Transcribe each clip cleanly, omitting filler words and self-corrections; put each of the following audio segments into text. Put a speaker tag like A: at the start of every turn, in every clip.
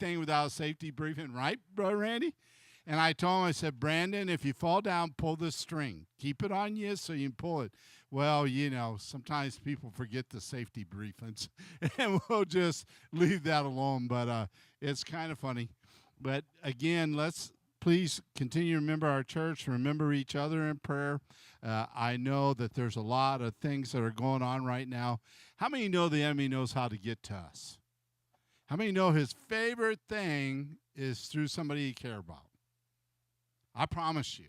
A: anything without a safety briefing, right, Brother Randy? And I told him, I said, Brandon, if you fall down, pull this string. Keep it on you so you can pull it. Well, sometimes people forget the safety briefings, and we'll just leave that alone. But it's kind of funny. But again, let's please continue to remember our church, remember each other in prayer. I know that there's a lot of things that are going on right now. How many know the enemy knows how to get to us? How many know his favorite thing is through somebody he cares about? I promise you,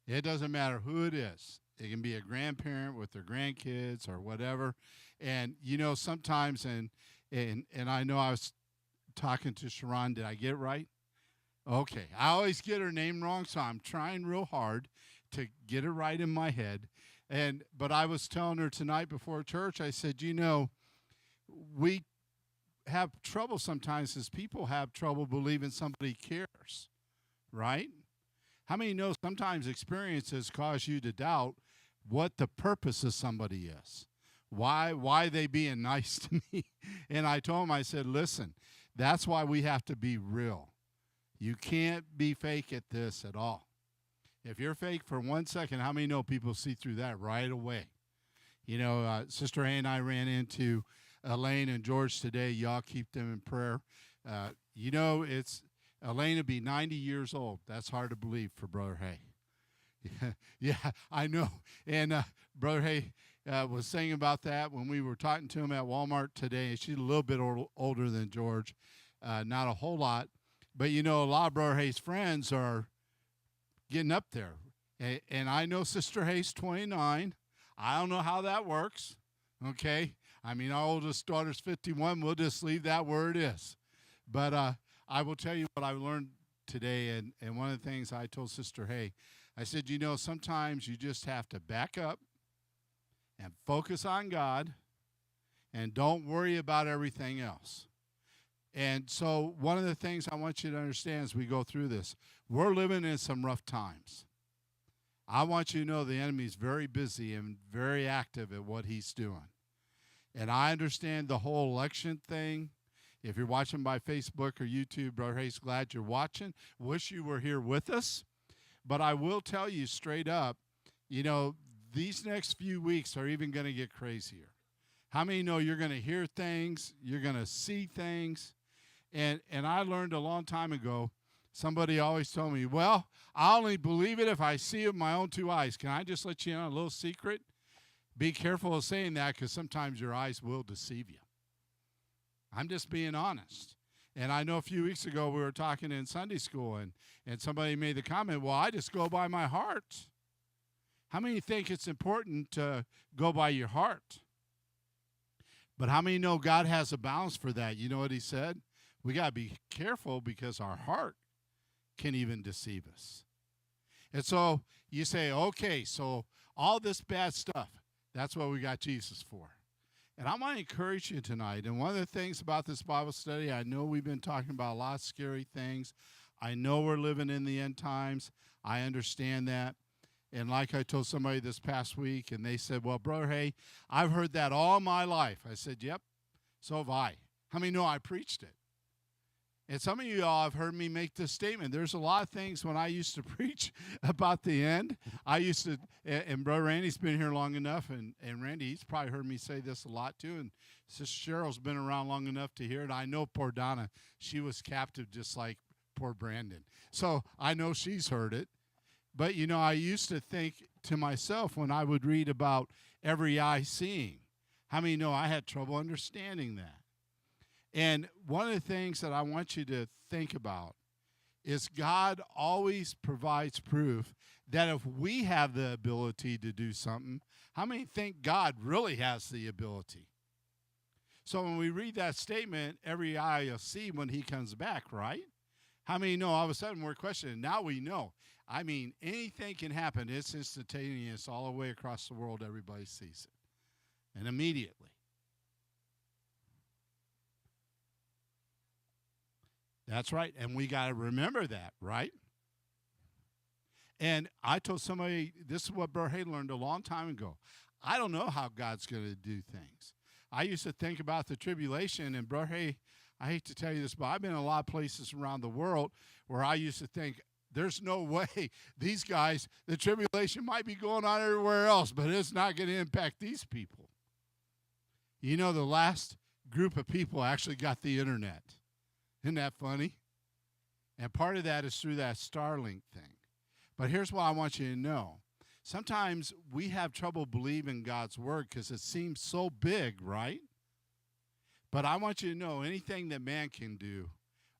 A: it doesn't matter who it is. It can be a grandparent with their grandkids or whatever. And, sometimes, and I know I was talking to Sharon. Did I get it right? Okay. I always get her name wrong, so I'm trying real hard to get it right in my head. But I was telling her tonight before church, I said, we have trouble sometimes as people have trouble believing somebody cares, right? How many know sometimes experiences cause you to doubt what the purpose of somebody is? Why they being nice to me? And I told him, I said, listen, that's why we have to be real. You can't be fake at this at all. If you're fake for 1 second, how many know people see through that right away? Sister A and I ran into Elaine and George today. Y'all keep them in prayer. Elaine will be 90 years old. That's hard to believe for Brother Hay. Yeah, I know. And Brother Hay was saying about that when we were talking to him at Walmart today. She's a little bit older than George, not a whole lot. But, a lot of Brother Hay's friends are getting up there. And I know Sister Hay's 29. I don't know how that works, okay? I mean, our oldest daughter's 51. We'll just leave that where it is. But I will tell you what I learned today, and one of the things I told Sister Hay, I said, sometimes you just have to back up and focus on God and don't worry about everything else. And so one of the things I want you to understand as we go through this, we're living in some rough times. I want you to know the enemy's very busy and very active at what he's doing. And I understand the whole election thing. If you're watching by Facebook or YouTube, Brother Hayes, glad you're watching. Wish you were here with us. But I will tell you straight up, these next few weeks are even going to get crazier. How many know you're going to hear things, you're going to see things? And I learned a long time ago, somebody always told me, well, I only believe it if I see it with my own two eyes. Can I just let you in on a little secret? Be careful of saying that because sometimes your eyes will deceive you. I'm just being honest. And I know a few weeks ago we were talking in Sunday school, and somebody made the comment, well, I just go by my heart. How many think it's important to go by your heart? But how many know God has a balance for that? You know what he said? We got to be careful because our heart can even deceive us. And so you say, okay, so all this bad stuff, that's what we got Jesus for. And I want to encourage you tonight. And one of the things about this Bible study, I know we've been talking about a lot of scary things. I know we're living in the end times. I understand that. And like I told somebody this past week, and they said, well, Brother Hay, I've heard that all my life. I said, yep, so have I. How many know I preached it? And some of you all have heard me make this statement. There's a lot of things when I used to preach about the end. I used to, and Brother Randy's been here long enough, and Randy, he's probably heard me say this a lot too, and Sister Cheryl's been around long enough to hear it. I know poor Donna, she was captive just like poor Brandon. So I know she's heard it. But, I used to think to myself when I would read about every eye seeing, how many know I had trouble understanding that? And one of the things that I want you to think about is God always provides proof that if we have the ability to do something, how many think God really has the ability? So when we read that statement, every eye will see when he comes back, right? How many know all of a sudden we're questioning? Now we know. I mean, anything can happen. It's instantaneous all the way across the world. Everybody sees it. And immediately. That's right. And we got to remember that, right? And I told somebody, this is what Brother Hay learned a long time ago. I don't know how God's going to do things. I used to think about the tribulation, and Brother Hay, I hate to tell you this, but I've been in a lot of places around the world where I used to think, there's no way these guys, the tribulation might be going on everywhere else, but it's not going to impact these people. You know, the last group of people actually got the internet. Isn't that funny? And part of that is through that Starlink thing. But here's what I want you to know. Sometimes we have trouble believing God's word because it seems so big, right? But I want you to know anything that man can do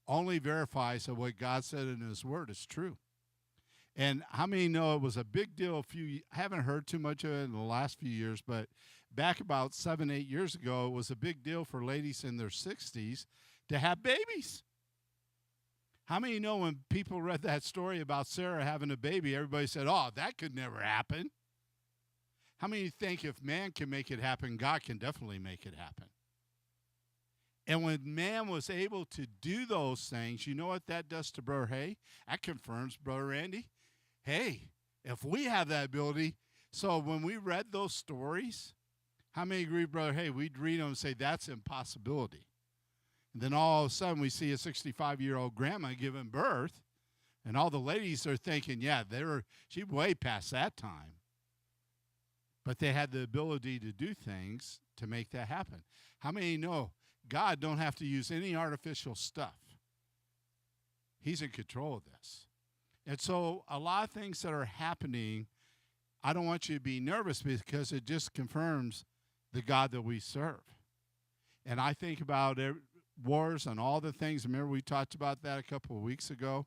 A: only verifies that what God said in his word is true. And how many know it was a big deal I haven't heard too much of it in the last few years, but back about 7, 8 years ago, it was a big deal for ladies in their 60s to have babies. How many know when people read that story about Sarah having a baby, everybody said, oh, that could never happen? How many think if man can make it happen, God can definitely make it happen? And when man was able to do those things, you know what that does to Brother Hay? That confirms, Brother Randy, hey, if we have that ability, so when we read those stories, how many agree, Brother Hay, we'd read them and say, that's impossibility. And then all of a sudden we see a 65-year-old grandma giving birth, and all the ladies are thinking, yeah, she's way past that time. But they had the ability to do things to make that happen. How many know God don't have to use any artificial stuff? He's in control of this. And so a lot of things that are happening, I don't want you to be nervous because it just confirms the God that we serve. And I think about wars and all the things. Remember we talked about that a couple of weeks ago.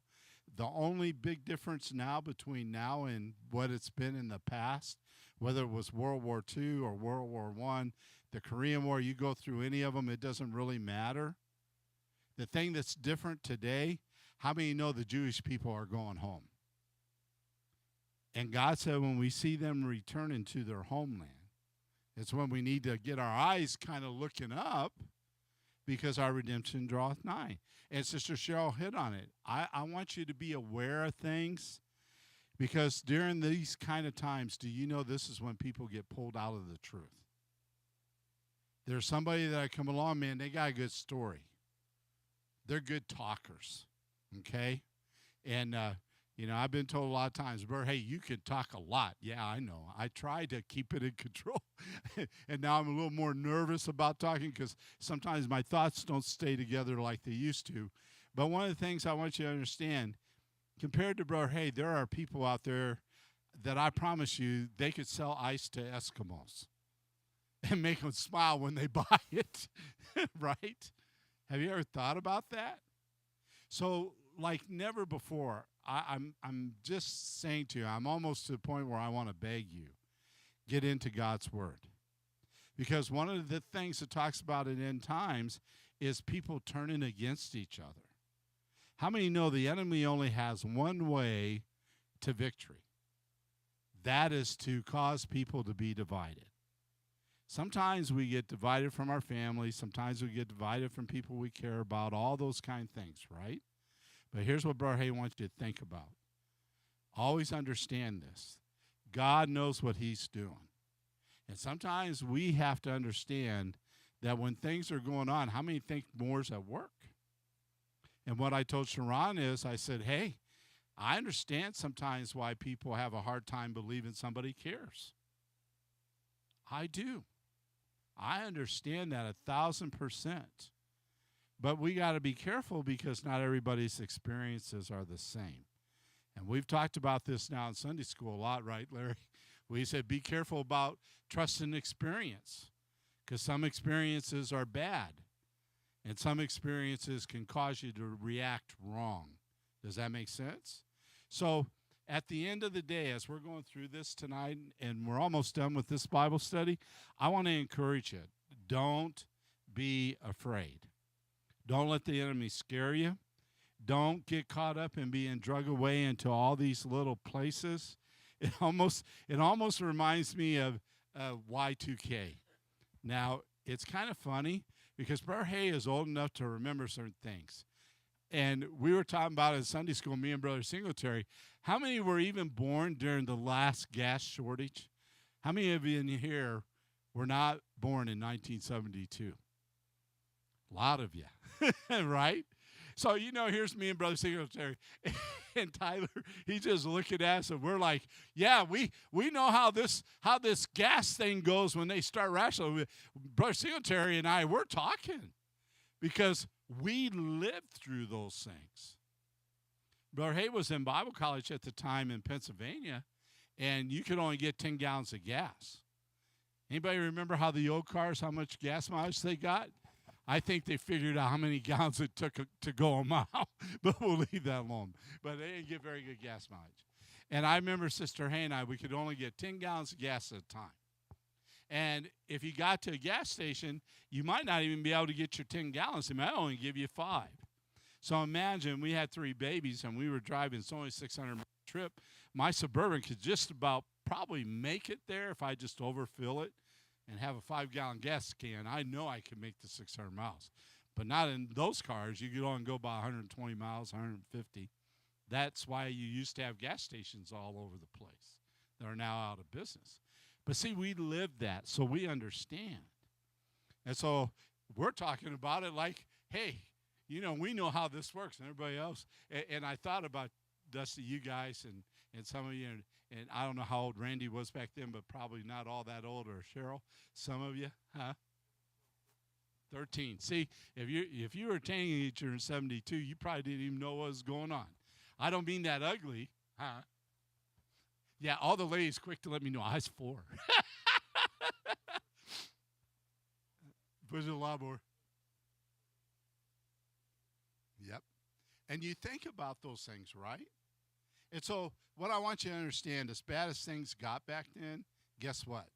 A: The only big difference now between now and what it's been in the past, whether it was World War II or World War I, the Korean War, you go through any of them, it doesn't really matter. The thing that's different today, how many know the Jewish people are going home? And God said when we see them returning to their homeland, it's when we need to get our eyes kind of looking up because our redemption draweth nigh. And Sister Cheryl hit on it. I want you to be aware of things because during these kind of times, do you know this is when people get pulled out of the truth? There's somebody that I come along, man, they got a good story. They're good talkers, okay? And, I've been told a lot of times, Bert, hey, you can talk a lot. Yeah, I know. I try to keep it in control. And now I'm a little more nervous about talking because sometimes my thoughts don't stay together like they used to. But one of the things I want you to understand, compared to Brother Hay, there are people out there that I promise you they could sell ice to Eskimos and make them smile when they buy it, right? Have you ever thought about that? So, like never before, I'm just saying to you, I'm almost to the point where I want to beg you, get into God's Word. Because one of the things it talks about in end times is people turning against each other. How many know the enemy only has one way to victory? That is to cause people to be divided. Sometimes we get divided from our family. Sometimes we get divided from people we care about, all those kind of things, right? But here's what Brother Hay wants you to think about. Always understand this. God knows what he's doing. And sometimes we have to understand that when things are going on, how many think more's at work? And what I told Sharon is, I said, hey, I understand sometimes why people have a hard time believing somebody cares. I do. I understand that 1,000%. But we got to be careful because not everybody's experiences are the same. And we've talked about this now in Sunday school a lot, right, Larry? We said be careful about trust and experience because some experiences are bad and some experiences can cause you to react wrong. Does that make sense? So at the end of the day, as we're going through this tonight and we're almost done with this Bible study, I want to encourage you. Don't be afraid. Don't let the enemy scare you. Don't get caught up in being drug away into all these little places. It almost reminds me of Y2K. Now, it's kind of funny because Brother Hay is old enough to remember certain things. And we were talking about in Sunday school, me and Brother Singletary, how many were even born during the last gas shortage? How many of you in here were not born in 1972? A lot of you. right? So, here's me and Brother Singletary. And Tyler, he's just looking at us, and we're like, yeah, we know how this gas thing goes when they start rationing. Brother Singletary and I, we're talking because we lived through those things. Brother Hay was in Bible college at the time in Pennsylvania, and you could only get 10 gallons of gas. Anybody remember how the old cars, how much gas mileage they got? I think they figured out how many gallons it took to go a mile, but we'll leave that alone. But they didn't get very good gas mileage. And I remember Sister Hay and I, we could only get 10 gallons of gas at a time. And if you got to a gas station, you might not even be able to get your 10 gallons. They might only give you 5. So imagine we had 3 babies, and we were driving. It's only a 600-mile trip. My Suburban could just about probably make it there if I just overfill it and have a 5-gallon gas can. I know I can make the 600 miles. But not in those cars. You could only go about 120 miles, 150. That's why you used to have gas stations all over the place. They're now out of business. But see, we lived that, so we understand. And so we're talking about it like, hey, we know how this works, and everybody else. And I thought about, Dusty, you guys, and some of you, and I don't know how old Randy was back then, but probably not all that old, or Cheryl, some of you, huh? 13. See, if you were a teenager in 72, you probably didn't even know what was going on. I don't mean that ugly, huh? Yeah, all the ladies quick to let me know. I was 4. Push it a lot more. Yep. And you think about those things, right? And so what I want you to understand, as bad as things got back then, guess what?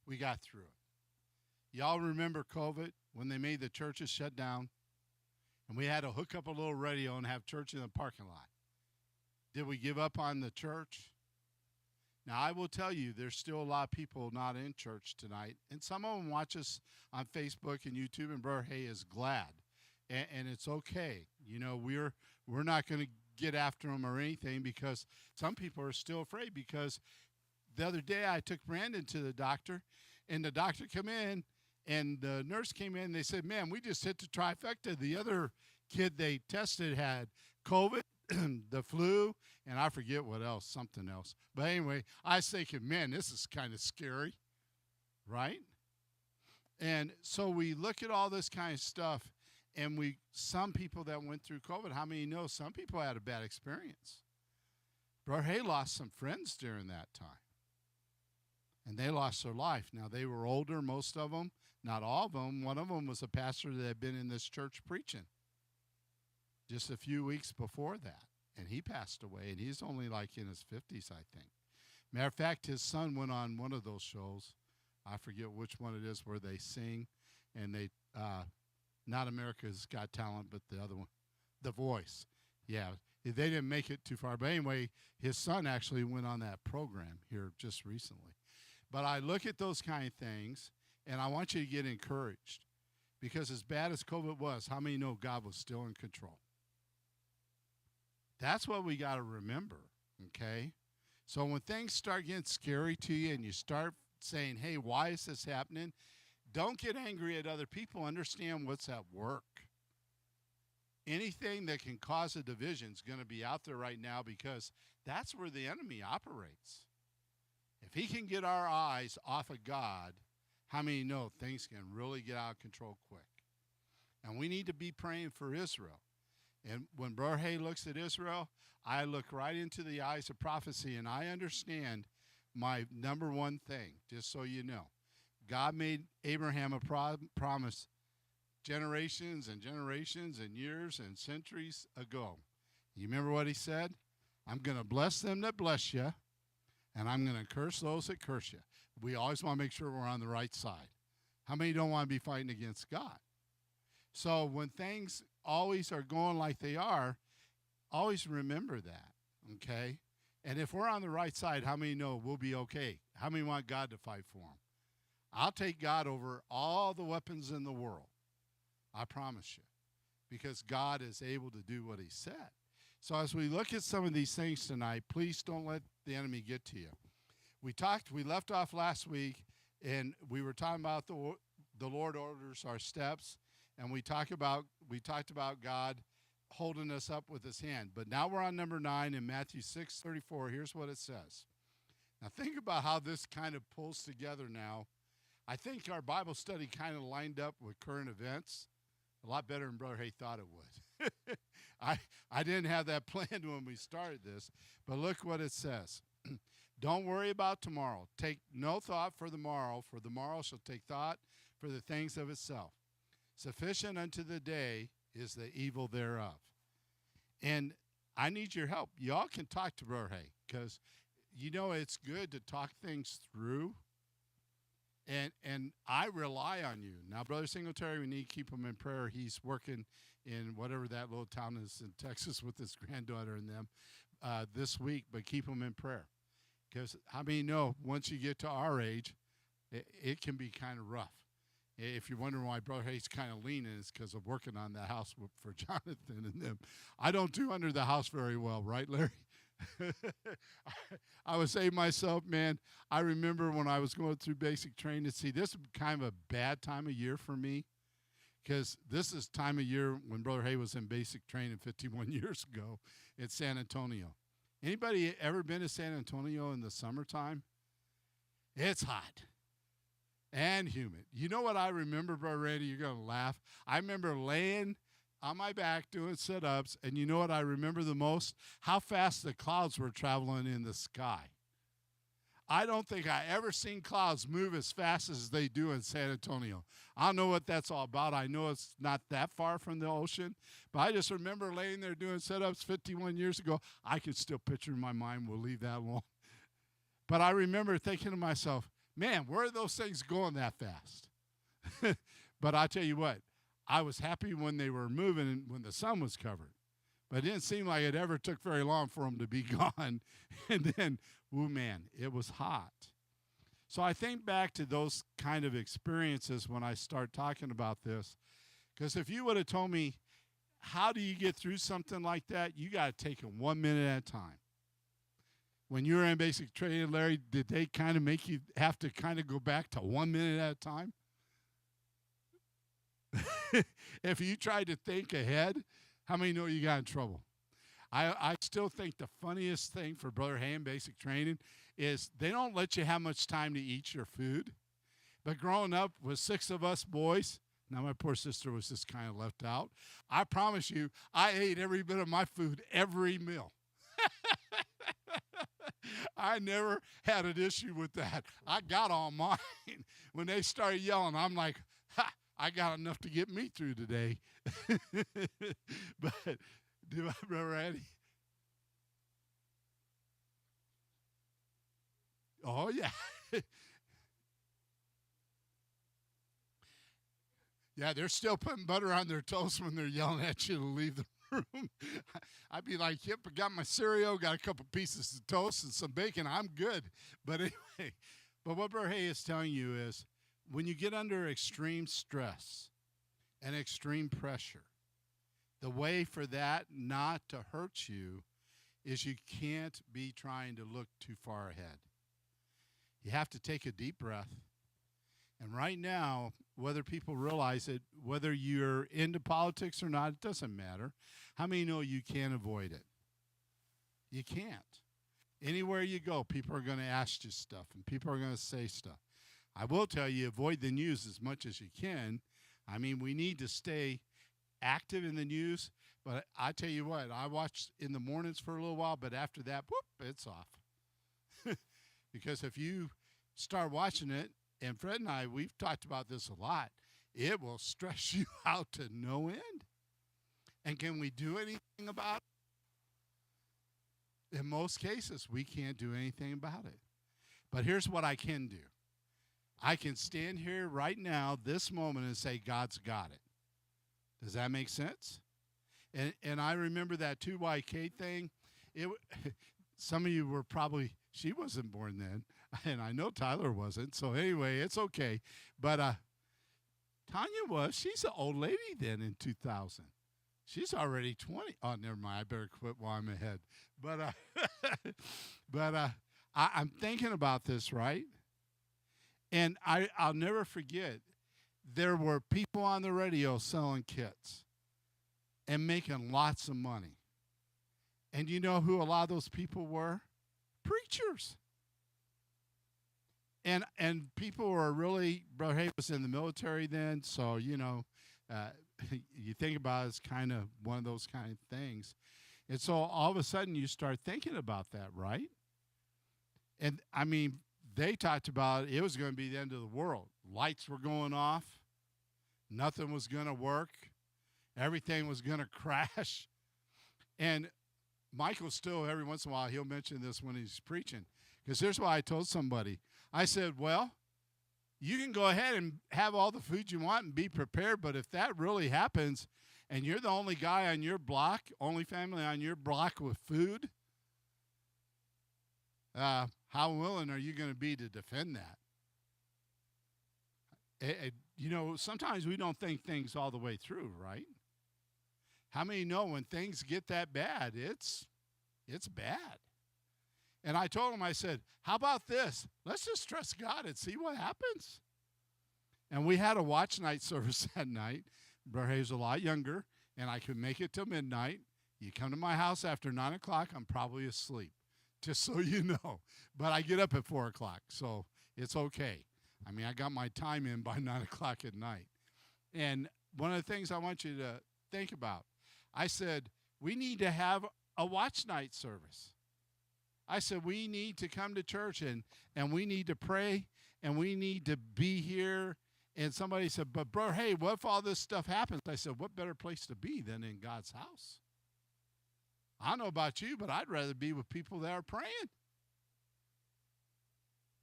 A: We got through it. Y'all remember COVID when they made the churches shut down? And we had to hook up a little radio and have church in the parking lot. Did we give up on the church? Now, I will tell you, there's still a lot of people not in church tonight. And some of them watch us on Facebook and YouTube, and Brother Hay is glad. And it's okay. We're not going to get after them or anything, because some people are still afraid. Because the other day I took Brandon to the doctor, and the doctor came in, and the nurse came in, and they said, man, we just hit the trifecta. The other kid they tested had COVID, the flu, and I forget what else, something else. But anyway, I was thinking, man, this is kind of scary, right? And so we look at all this kind of stuff, and some people that went through COVID, how many know some people had a bad experience? Brother Hay lost some friends during that time, and they lost their life. Now, they were older, most of them, not all of them. One of them was a pastor that had been in this church preaching just a few weeks before that, and he passed away, and he's only like in his 50s, I think. Matter of fact, his son went on one of those shows. I forget which one it is, where they sing, and they not America's Got Talent, but the other one, The Voice. Yeah, they didn't make it too far. But anyway, his son actually went on that program here just recently. But I look at those kind of things, and I want you to get encouraged, because as bad as COVID was, how many know God was still in control? That's what we got to remember, okay? So when things start getting scary to you and you start saying, hey, why is this happening? Don't get angry at other people. Understand what's at work. Anything that can cause a division is going to be out there right now, because that's where the enemy operates. If he can get our eyes off of God, how many know things can really get out of control quick? And we need to be praying for Israel. And when Brother Hay looks at Israel, I look right into the eyes of prophecy, and I understand my number one thing, just so you know. God made Abraham a promise generations and generations and years and centuries ago. You remember what he said? I'm going to bless them that bless you, and I'm going to curse those that curse you. We always want to make sure we're on the right side. How many don't want to be fighting against God? So when things always are going like they are, always remember that, okay? And if we're on the right side, how many know we'll be okay? How many want God to fight for them? I'll take God over all the weapons in the world. I promise you. Because God is able to do what he said. So as we look at some of these things tonight, please don't let the enemy get to you. We left off last week, and we were talking about the Lord orders our steps. and we talked about God holding us up with his hand. But now we're on number 9 in Matthew 6:34. Here's what it says. Now think about how this kind of pulls together now. I think our Bible study kind of lined up with current events a lot better than Brother Hay thought it would. I didn't have that planned when we started this, but look what it says. Don't worry about tomorrow. Take no thought for the morrow shall take thought for the things of itself. Sufficient unto the day is the evil thereof. And I need your help. Y'all can talk to Brother Hay, because you know it's good to talk things through. And I rely on you. Now, Brother Singletary, we need to keep him in prayer. He's working in whatever that little town is in Texas with his granddaughter and them this week, but keep him in prayer. Because, I mean, no, once you get to our age, it can be kind of rough. If you're wondering why Brother Hay's kind of leaning, it's because of working on the house for Jonathan and them. I don't do under the house very well, right, Larry? I was saying to myself, man, I remember when I was going through basic training, see, this is kind of a bad time of year for me, because this is time of year when Brother Hay was in basic training 51 years ago at San Antonio. Anybody ever been to San Antonio in the summertime? It's hot and humid. You know what I remember, Brother Randy? You're going to laugh. I remember laying on my back doing sit-ups, and you know what I remember the most? How fast the clouds were traveling in the sky. I don't think I ever seen clouds move as fast as they do in San Antonio. I don't know what that's all about. I know it's not that far from the ocean, but I just remember laying there doing sit-ups 51 years ago. I can still picture in my mind, we'll leave that alone. But I remember thinking to myself, man, where are those things going that fast? But I tell you what, I was happy when they were moving and when the sun was covered. But it didn't seem like it ever took very long for them to be gone. And then, ooh, man, it was hot. So I think back to those kind of experiences when I start talking about this. Because if you would have told me, how do you get through something like that? You got to take it 1 minute at a time. When you were in basic training, Larry, did they kind of make you have to kind of go back to 1 minute at a time? If you tried to think ahead, how many know you got in trouble? I still think the funniest thing for Brother Hay in basic training is they don't let you have much time to eat your food. But growing up with 6 of us boys, now my poor sister was just kind of left out, I promise you, I ate every bit of my food every meal. I never had an issue with that. I got all mine. When they started yelling, I'm like, ha! I got enough to get me through today. But, do I, Brother Eddie? Oh, yeah. Yeah, they're still putting butter on their toast when they're yelling at you to leave the room. I'd be like, yep, I got my cereal, got a couple pieces of toast and some bacon. I'm good. But anyway, but what Brother Hay is telling you is, when you get under extreme stress and extreme pressure, the way for that not to hurt you is you can't be trying to look too far ahead. You have to take a deep breath. And right now, whether people realize it, whether you're into politics or not, it doesn't matter. How many know you can't avoid it? You can't. Anywhere you go, people are going to ask you stuff, and people are going to say stuff. I will tell you, avoid the news as much as you can. I mean, we need to stay active in the news, but I tell you what, I watch in the mornings for a little while, but after that, whoop, it's off. Because if you start watching it, and Fred and I, we've talked about this a lot, it will stress you out to no end. And can we do anything about it? In most cases, we can't do anything about it. But here's what I can do. I can stand here right now, this moment, and say, God's got it. Does that make sense? And I remember that 2YK thing. Some of you were probably, she wasn't born then, and I know Tyler wasn't. So anyway, it's okay. But Tanya was. She's an old lady then in 2000. She's already 20. Oh, never mind. I better quit while I'm ahead. But I'm thinking about this, right? And I'll never forget there were people on the radio selling kits and making lots of money. And you know who a lot of those people were? Preachers. And people were really, Brother Hay was in the military then, so, you think about it as kind of one of those kind of things. And so all of a sudden you start thinking about that, right? And, I mean, they talked about it was going to be the end of the world. Lights were going off. Nothing was going to work. Everything was going to crash. And Michael still, every once in a while, he'll mention this when he's preaching. Because here's what I told somebody. I said, well, you can go ahead and have all the food you want and be prepared, but if that really happens and you're the only guy on your block, only family on your block with food, how willing are you going to be to defend that? Sometimes we don't think things all the way through, right? How many know when things get that bad, it's bad? And I told him, I said, how about this? Let's just trust God and see what happens. And we had a watch night service that night. Brother Hayes was a lot younger, and I could make it till midnight. You come to my house after 9 o'clock, I'm probably asleep, just so you know. But I get up at 4 o'clock, so it's okay. I mean, I got my time in by 9 o'clock at night. And one of the things I want you to think about, I said, we need to have a watch night service. I said, we need to come to church and we need to pray and we need to be here. And somebody said, but bro, hey, what if all this stuff happens? I said, what better place to be than in God's house? I don't know about you, but I'd rather be with people that are praying.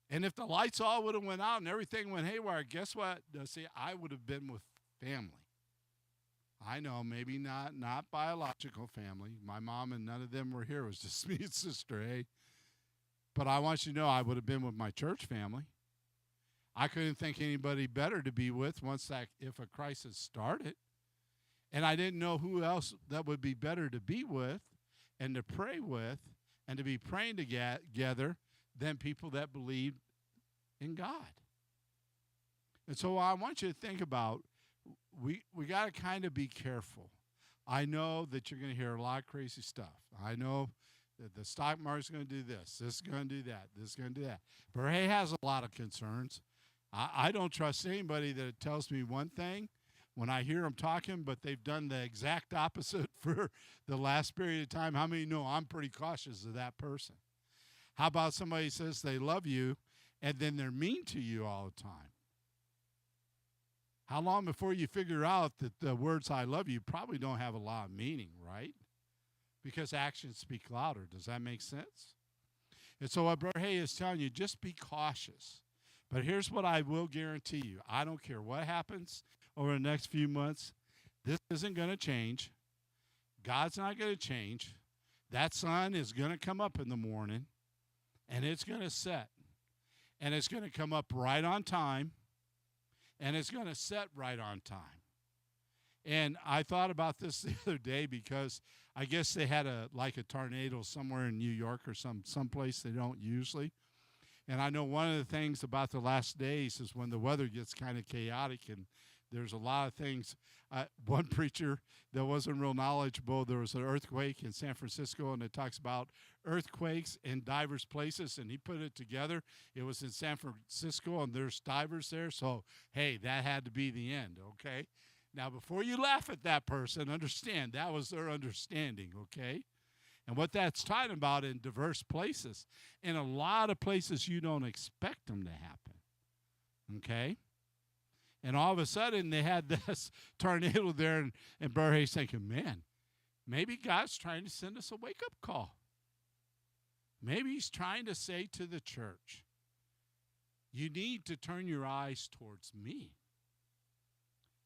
A: And if the lights all would have went out and everything went haywire, guess what? See, I would have been with family. I know, maybe not biological family. My mom and none of them were here. It was just me and Sister A. But I want you to know I would have been with my church family. I couldn't think anybody better to be with if a crisis started. And I didn't know who else that would be better to be with and to pray with and to be praying together than people that believed in God. And so I want you to think about, we got to kind of be careful. I know that you're going to hear a lot of crazy stuff. I know that the stock market's going to do this is going to do that, this is going to do that. But he has a lot of concerns. I don't trust anybody that tells me one thing when I hear them talking, but they've done the exact opposite for the last period of time. How many know I'm pretty cautious of that person? How about somebody says they love you, and then they're mean to you all the time? How long before you figure out that the words I love you probably don't have a lot of meaning, right? Because actions speak louder. Does that make sense? And so what Brother Hay is telling you, just be cautious. But here's what I will guarantee you. I don't care what happens over the next few months. This isn't going to change. God's not going to change. That sun is going to come up in the morning, and it's going to set. And it's going to come up right on time, and it's going to set right on time. And I thought about this the other day because I guess they had a tornado somewhere in New York or someplace they don't usually. And I know one of the things about the last days is when the weather gets kind of chaotic and there's a lot of things. One preacher that wasn't real knowledgeable, there was an earthquake in San Francisco, and it talks about earthquakes in diverse places, and he put it together. It was in San Francisco, and there's divers there. So, hey, that had to be the end, okay? Now, before you laugh at that person, understand that was their understanding, okay? And what that's talking about in diverse places. In a lot of places you don't expect them to happen, okay? And all of a sudden they had this tornado there, and Brother Hayes thinking, man, maybe God's trying to send us a wake-up call. Maybe he's trying to say to the church, you need to turn your eyes towards me.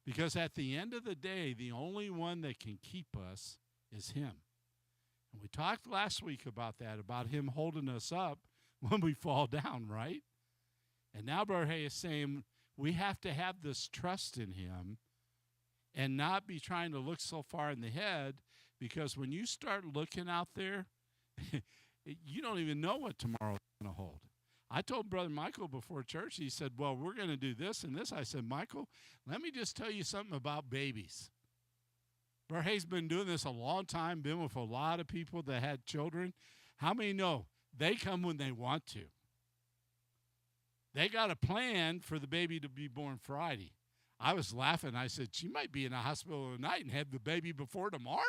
A: Because at the end of the day, the only one that can keep us is him. And we talked last week about that, about him holding us up when we fall down, right? And now Brother Hay is saying we have to have this trust in him and not be trying to look so far in the head, because when you start looking out there, you don't even know what tomorrow's going to hold. I told Brother Michael before church, he said, well, we're going to do this and this. I said, Michael, let me just tell you something about babies. Brother Hay's been doing this a long time, been with a lot of people that had children. How many know they come when they want to? They got a plan for the baby to be born Friday. I was laughing. I said, she might be in a hospital tonight and have the baby before tomorrow.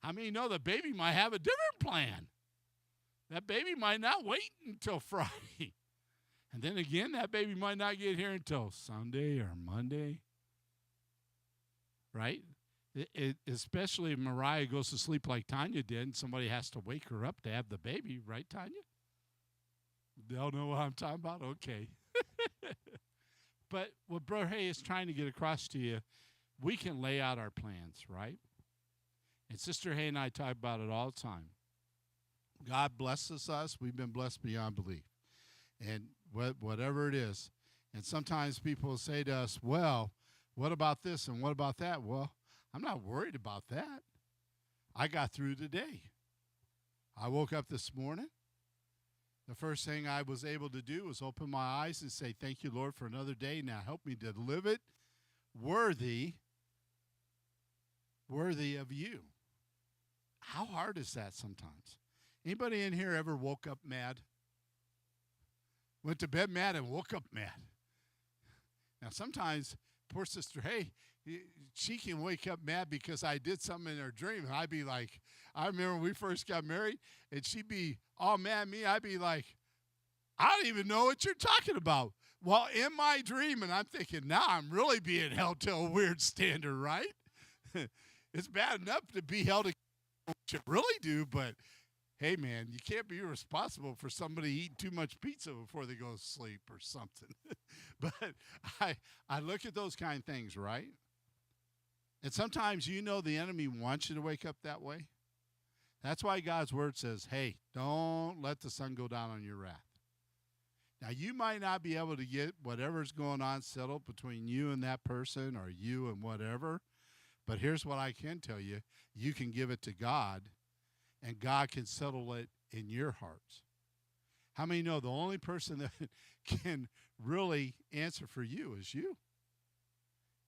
A: How many know the baby might have a different plan? That baby might not wait until Friday. And then again, that baby might not get here until Sunday or Monday. Right? Especially if Mariah goes to sleep like Tanya did and somebody has to wake her up to have the baby. Right, Tanya? They'll know what I'm talking about? Okay. But what Brother Hay is trying to get across to you, we can lay out our plans, right? And Sister Hay and I talk about it all the time. God blesses us. We've been blessed beyond belief. And whatever it is. And sometimes people say to us, well, what about this and what about that? Well, I'm not worried about that. I got through today. I woke up this morning. The first thing I was able to do was open my eyes and say, thank you, Lord, for another day. Now help me to live it worthy of you. How hard is that sometimes? Anybody in here ever woke up mad? Went to bed mad and woke up mad. Now sometimes, poor Sister Hay, she can wake up mad because I did something in her dream. And I'd be like, I remember when we first got married, and she'd be all mad at me. I'd be like, I don't even know what you're talking about. Well, in my dream, and I'm thinking, now I'm really being held to a weird standard, right? It's bad enough to be held to what you really do, but hey, man, you can't be responsible for somebody eating too much pizza before they go to sleep or something. But I look at those kind of things, right? And sometimes the enemy wants you to wake up that way. That's why God's word says, hey, don't let the sun go down on your wrath. Now, you might not be able to get whatever's going on settled between you and that person or you and whatever, but here's what I can tell you. You can give it to God, and God can settle it in your hearts. How many know the only person that can really answer for you is you?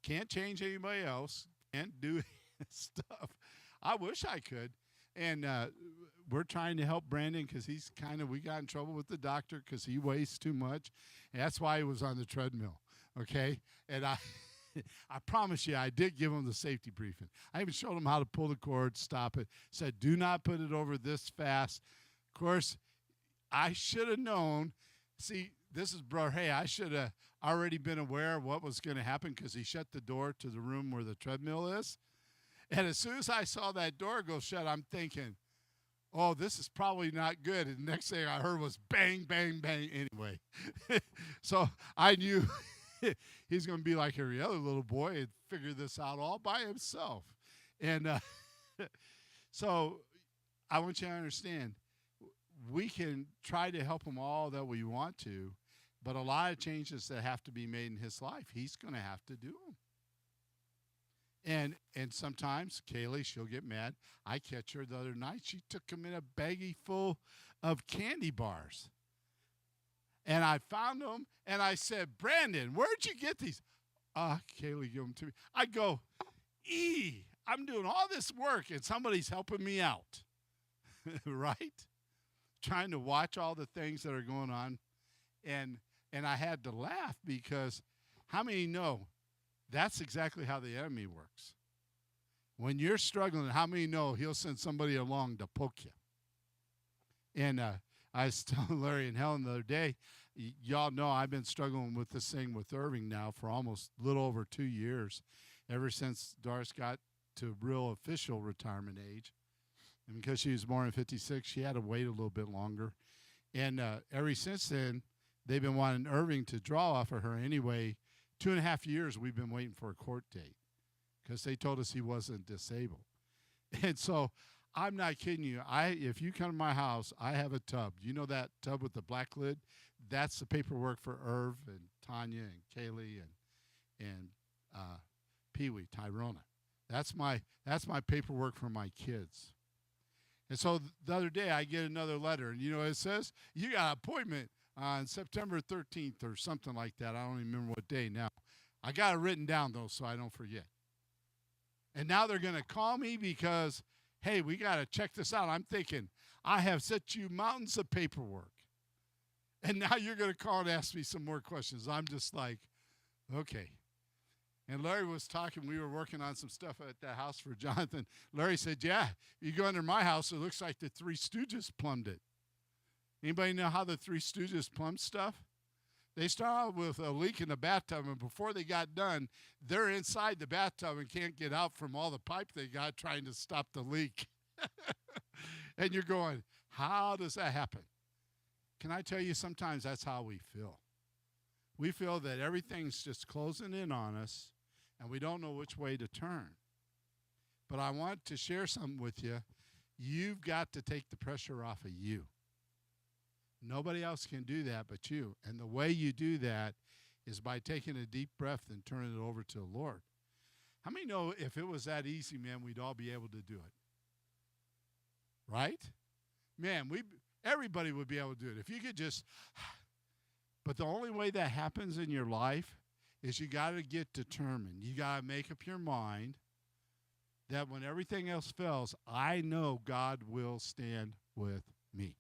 A: Can't change anybody else. Can't do stuff. I wish I could. And we're trying to help Brandon because we got in trouble with the doctor because he weighs too much. And that's why he was on the treadmill, okay? And I promise you, I did give him the safety briefing. I even showed him how to pull the cord, stop it, said, do not put it over this fast. Of course, I should have known. See, this is Brother Hay. I should have already been aware of what was going to happen because he shut the door to the room where the treadmill is. And as soon as I saw that door go shut, I'm thinking, oh, this is probably not good. And the next thing I heard was bang, bang, bang. Anyway, so I knew he's going to be like every other little boy and figure this out all by himself. And so I want you to understand, we can try to help him all that we want to, but a lot of changes that have to be made in his life, he's going to have to do them. And sometimes, Kaylee, she'll get mad. I catch her the other night. She took him in a baggie full of candy bars. And I found them, and I said, Brandon, where'd you get these? Kaylee gave them to me. I go, I'm doing all this work, and somebody's helping me out, right? Trying to watch all the things that are going on. And I had to laugh because how many know that's exactly how the enemy works? When you're struggling, how many know he'll send somebody along to poke you? And I was telling Larry and Helen the other day, y'all know I've been struggling with this thing with Irving now for almost a little over 2 years, ever since Doris got to real official retirement age. And because she was born in 56, she had to wait a little bit longer. And ever since then, they've been wanting Irving to draw off of her anyway. 2.5 years we've been waiting for a court date because they told us he wasn't disabled. And so I'm not kidding you. If you come to my house, I have a tub. You know that tub with the black lid? That's the paperwork for Irv and Tanya and Kaylee and Pee-wee, Tyrona. That's my paperwork for my kids. And so the other day I get another letter, and you know what it says? You got an appointment on September 13th or something like that. I don't even remember what day now. I got it written down, though, so I don't forget. And now they're going to call me because, hey, we got to check this out. I'm thinking, I have sent you mountains of paperwork. And now you're going to call and ask me some more questions. I'm just like, okay. And Larry was talking. We were working on some stuff at the house for Jonathan. Larry said, yeah, you go under my house, it looks like the Three Stooges plumbed it. Anybody know how the Three Stooges plumbed stuff? They start out with a leak in the bathtub, and before they got done, they're inside the bathtub and can't get out from all the pipe they got trying to stop the leak. And you're going, how does that happen? Can I tell you, sometimes that's how we feel. We feel that everything's just closing in on us, and we don't know which way to turn. But I want to share something with you. You've got to take the pressure off of you. Nobody else can do that but you. And the way you do that is by taking a deep breath and turning it over to the Lord. How many know if it was that easy, man, we'd all be able to do it? Right? Man, everybody would be able to do it. If you could just... But the only way that happens in your life is you got to get determined. You got to make up your mind that when everything else fails, I know God will stand with me.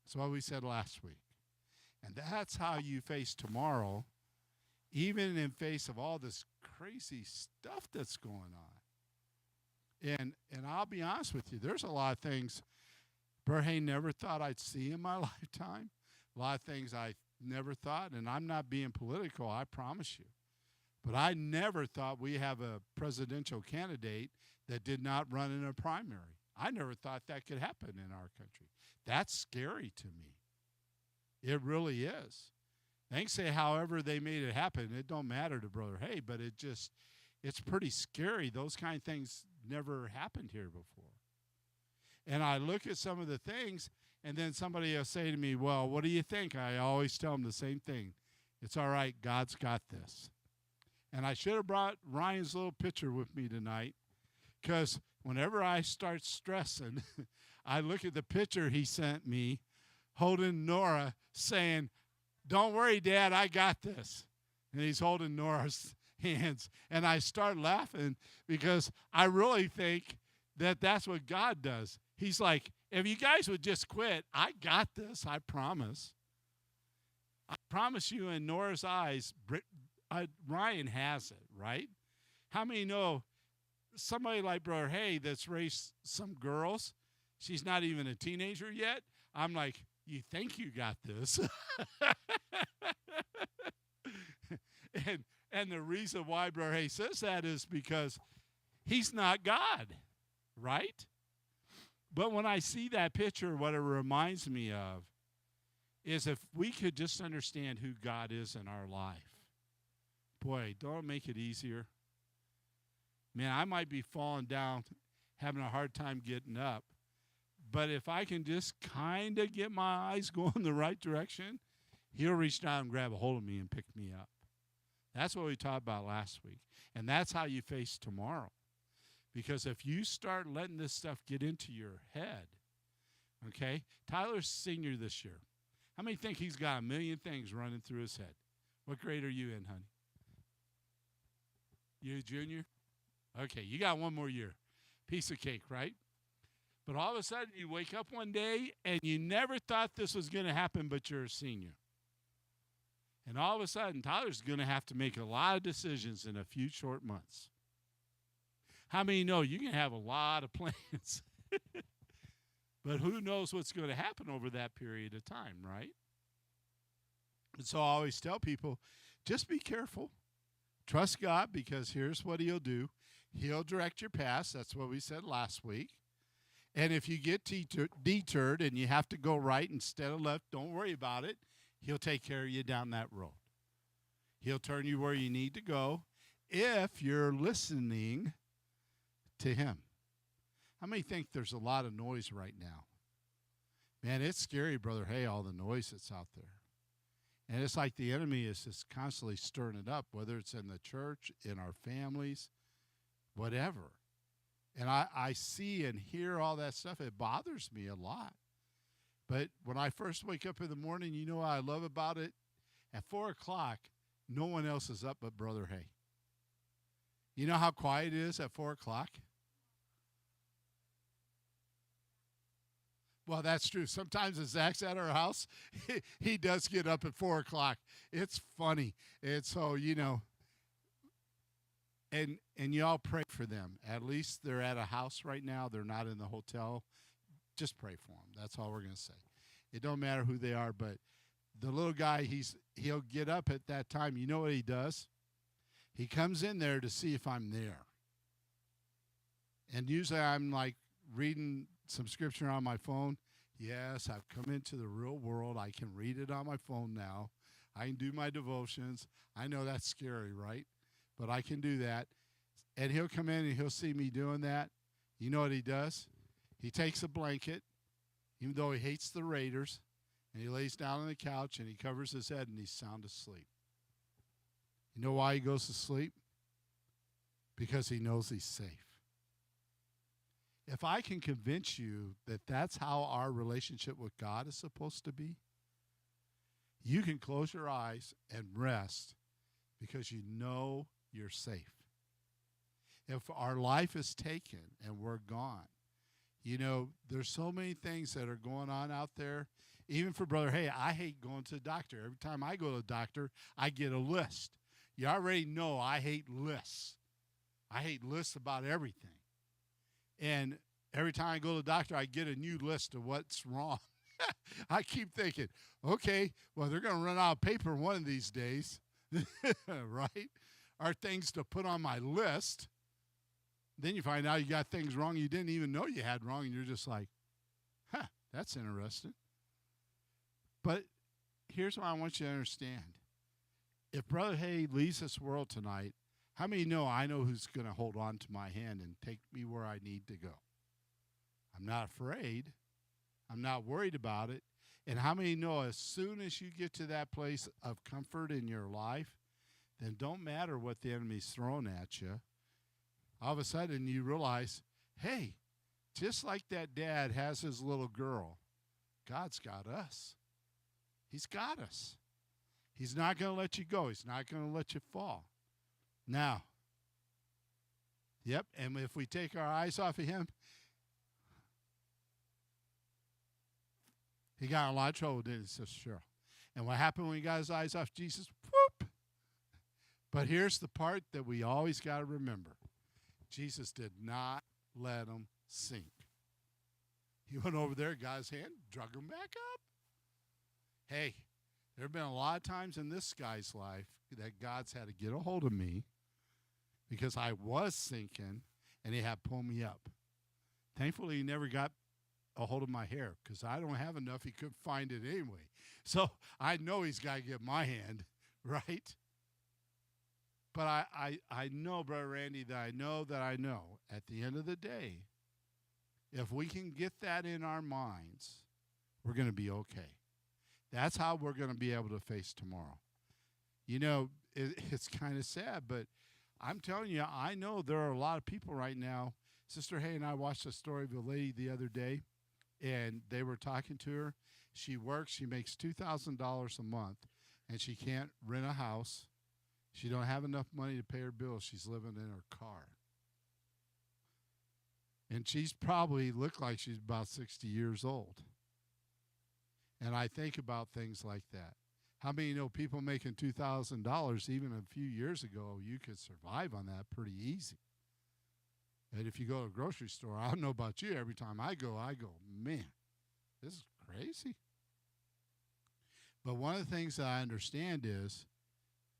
A: That's what we said last week. And that's how you face tomorrow, even in face of all this crazy stuff that's going on. And I'll be honest with you, there's a lot of things Berhe never thought I'd see in my lifetime. A lot of things I never thought, and I'm not being political, I promise you. But I never thought we have a presidential candidate that did not run in a primary. I never thought that could happen in our country. That's scary to me. It really is. They can say however they made it happen. It don't matter to Brother Hay, but it's pretty scary. Those kind of things never happened here before. And I look at some of the things, and then somebody will say to me, well, what do you think? I always tell them the same thing. It's all right. God's got this. And I should have brought Ryan's little picture with me tonight, because whenever I start stressing, I look at the picture he sent me holding Nora saying, don't worry, Dad, I got this. And he's holding Nora's hands. And I start laughing because I really think that that's what God does. He's like, if you guys would just quit, I got this, I promise. I promise you, in Nora's eyes, Ryan has it, right? How many know somebody like Brother Hay that's raised some girls, she's not even a teenager yet? I'm like, you think you got this? and the reason why Brother Hay says that is because he's not God, right? But when I see that picture, what it reminds me of is if we could just understand who God is in our life. Boy, don't it make it easier? Man, I might be falling down, having a hard time getting up. But if I can just kind of get my eyes going the right direction, he'll reach down and grab a hold of me and pick me up. That's what we talked about last week. And that's how you face tomorrow. Because if you start letting this stuff get into your head, okay? Tyler's senior this year. How many think he's got a million things running through his head? What grade are you in, honey? You a junior? Okay, you got one more year. Piece of cake, right? But all of a sudden, you wake up one day, and you never thought this was going to happen, but you're a senior. And all of a sudden, Tyler's going to have to make a lot of decisions in a few short months. How many know you can have a lot of plans? But who knows what's going to happen over that period of time, right? And so I always tell people, just be careful. Trust God, because here's what he'll do. He'll direct your path. That's what we said last week. And if you get deterred and you have to go right instead of left, don't worry about it. He'll take care of you down that road. He'll turn you where you need to go if you're listening to him. How many think there's a lot of noise right now? Man, it's scary, Brother Hay, all the noise that's out there. And it's like the enemy is just constantly stirring it up, whether it's in the church, in our families, whatever. And I see and hear all that stuff. It bothers me a lot. But when I first wake up in the morning, you know what I love about it? At 4 o'clock, no one else is up but Brother Hay. You know how quiet it is at 4 o'clock? Well, that's true. Sometimes as Zach's at our house, he does get up at 4 o'clock. It's funny. And so, and y'all pray for them. At least they're at a house right now. They're not in the hotel. Just pray for them. That's all we're going to say. It don't matter who they are, but the little guy, he'll get up at that time. You know what he does? He comes in there to see if I'm there. And usually I'm like reading some scripture on my phone. Yes, I've come into the real world. I can read it on my phone now. I can do my devotions. I know that's scary, right? But I can do that. And he'll come in and he'll see me doing that. You know what he does? He takes a blanket, even though he hates the Raiders, and he lays down on the couch and he covers his head and he's sound asleep. You know why he goes to sleep? Because he knows he's safe. If I can convince you that that's how our relationship with God is supposed to be, you can close your eyes and rest because you know you're safe. If our life is taken and we're gone, there's so many things that are going on out there. Even for Brother Hey, I hate going to the doctor. Every time I go to the doctor, I get a list. You already know I hate lists. I hate lists about everything. And every time I go to the doctor, I get a new list of what's wrong. I keep thinking, okay, well, they're going to run out of paper one of these days, right? Are things to put on my list. Then you find out you got things wrong you didn't even know you had wrong, and you're just like, that's interesting. But here's what I want you to understand. If Brother Hay leaves this world tonight, how many know I know who's going to hold on to my hand and take me where I need to go? I'm not afraid. I'm not worried about it. And how many know as soon as you get to that place of comfort in your life, then don't matter what the enemy's throwing at you. All of a sudden you realize, hey, just like that dad has his little girl, God's got us. He's got us. He's not going to let you go. He's not going to let you fall. Now, and if we take our eyes off of him, he got in a lot of trouble, didn't he, Sister Cheryl? And what happened when he got his eyes off Jesus? Whoop! But here's the part that we always got to remember. Jesus did not let him sink. He went over there, got his hand, drug him back up. Hey, there have been a lot of times in this guy's life that God's had to get a hold of me because I was sinking, and he had to pull me up. Thankfully, he never got a hold of my hair because I don't have enough. He couldn't find it anyway. So I know he's got to get my hand, right? But I know, Brother Randy, that I know at the end of the day, if we can get that in our minds, we're going to be okay. That's how we're going to be able to face tomorrow. It's kind of sad, but I'm telling you, I know there are a lot of people right now. Sister Hay and I watched a story of a lady the other day, and they were talking to her. She works. She makes $2,000 a month, and she can't rent a house. She don't have enough money to pay her bills. She's living in her car. And she's probably looked like she's about 60 years old. And I think about things like that. How many know people making $2,000 even a few years ago, you could survive on that pretty easy. And if you go to a grocery store, I don't know about you, every time I go, man, this is crazy. But one of the things that I understand is,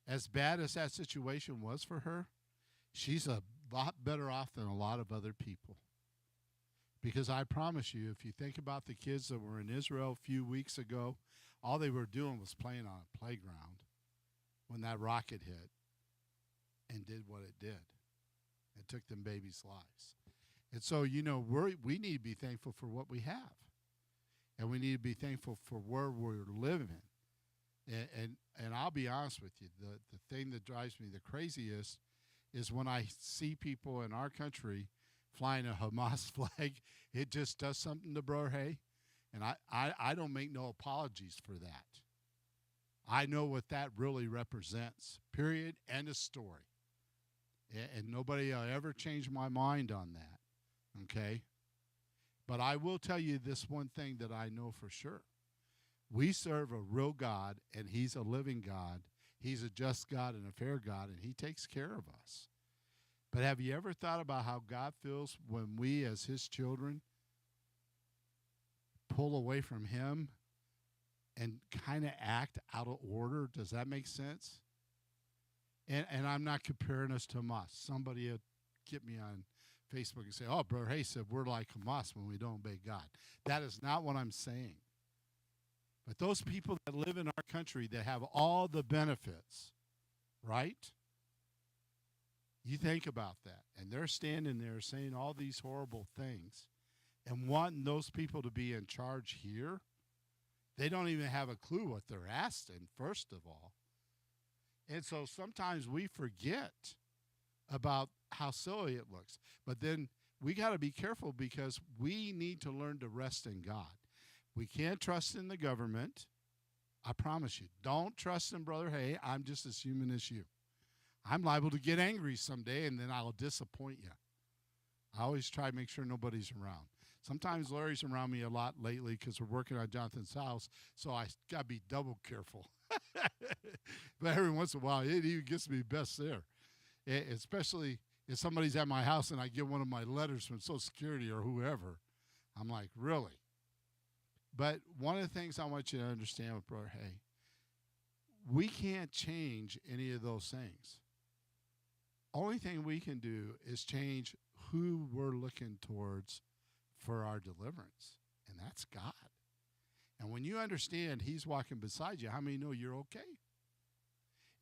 A: as bad as that situation was for her, she's a lot better off than a lot of other people. Because I promise you, if you think about the kids that were in Israel a few weeks ago, all they were doing was playing on a playground when that rocket hit and did what it did. It took them babies' lives. And so, we need to be thankful for what we have. And we need to be thankful for where we're living. And I'll be honest with you, the thing that drives me the craziest is when I see people in our country flying a Hamas flag. It just does something to Brother Hay. And I don't make no apologies for that. I know what that really represents, period, end of story. And nobody will ever change my mind on that, okay? But I will tell you this one thing that I know for sure. We serve a real God, and he's a living God. He's a just God and a fair God, and he takes care of us. But have you ever thought about how God feels when we as his children pull away from him and kind of act out of order? Does that make sense? And I'm not comparing us to Hamas. Somebody will get me on Facebook and say, oh, Brother Hay said we're like Hamas when we don't obey God. That is not what I'm saying. But those people that live in our country that have all the benefits, right? You think about that. And they're standing there saying all these horrible things and wanting those people to be in charge here. They don't even have a clue what they're asking, first of all. And so sometimes we forget about how silly it looks. But then we got to be careful because we need to learn to rest in God. We can't trust in the government. I promise you. Don't trust in Brother Hay. I'm just as human as you. I'm liable to get angry someday, and then I'll disappoint you. I always try to make sure nobody's around. Sometimes Larry's around me a lot lately because we're working on Jonathan's house, so I got to be double careful. But every once in a while, it even gets me best there, especially if somebody's at my house and I get one of my letters from Social Security or whoever. I'm like, really? But one of the things I want you to understand with Brother Hay, we can't change any of those things. Only thing we can do is change who we're looking towards for our deliverance, and that's God. And when you understand he's walking beside you, how many know you're okay?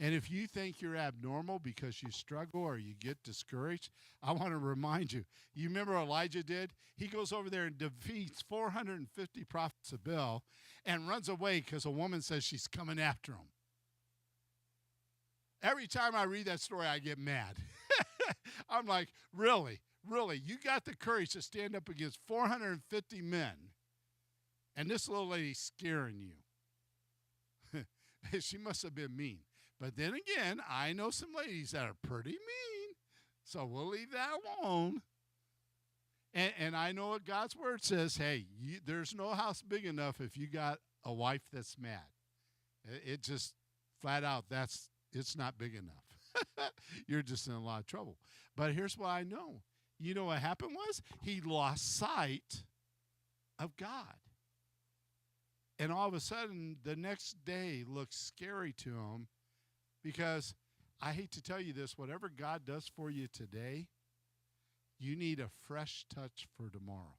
A: And if you think you're abnormal because you struggle or you get discouraged, I want to remind you, you remember what Elijah did? He goes over there and defeats 450 prophets of Baal and runs away because a woman says she's coming after him. Every time I read that story, I get mad. I'm like, really? Really? You got the courage to stand up against 450 men, and this little lady's scaring you. She must have been mean. But then again, I know some ladies that are pretty mean, so we'll leave that alone. And I know what God's word says. Hey, there's no house big enough if you got a wife that's mad. It just flat out, it's not big enough. You're just in a lot of trouble. But here's what I know. You know what happened was he lost sight of God. And all of a sudden, the next day looks scary to him because I hate to tell you this, whatever God does for you today, you need a fresh touch for tomorrow.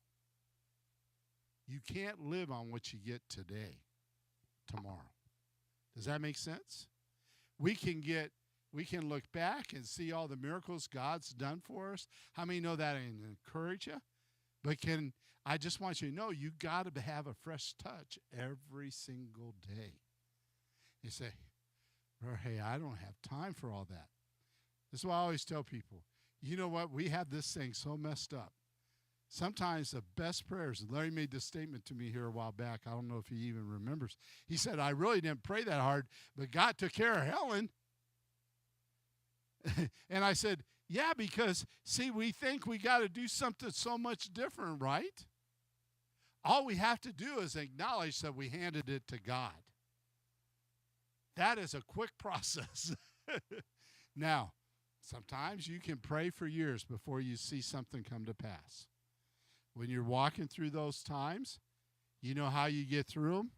A: You can't live on what you get today, tomorrow. Does that make sense? We can look back and see all the miracles God's done for us. How many know that and encourage you? But I just want you to know you got to have a fresh touch every single day. You say, hey, I don't have time for all that. This is what I always tell people. You know what? We have this thing so messed up. Sometimes the best prayers, and Larry made this statement to me here a while back. I don't know if he even remembers. He said, I really didn't pray that hard, but God took care of Helen. And I said, yeah, because, see, we think we got to do something so much different, right? All we have to do is acknowledge that we handed it to God. That is a quick process. Now, sometimes you can pray for years before you see something come to pass. When you're walking through those times, you know how you get through them?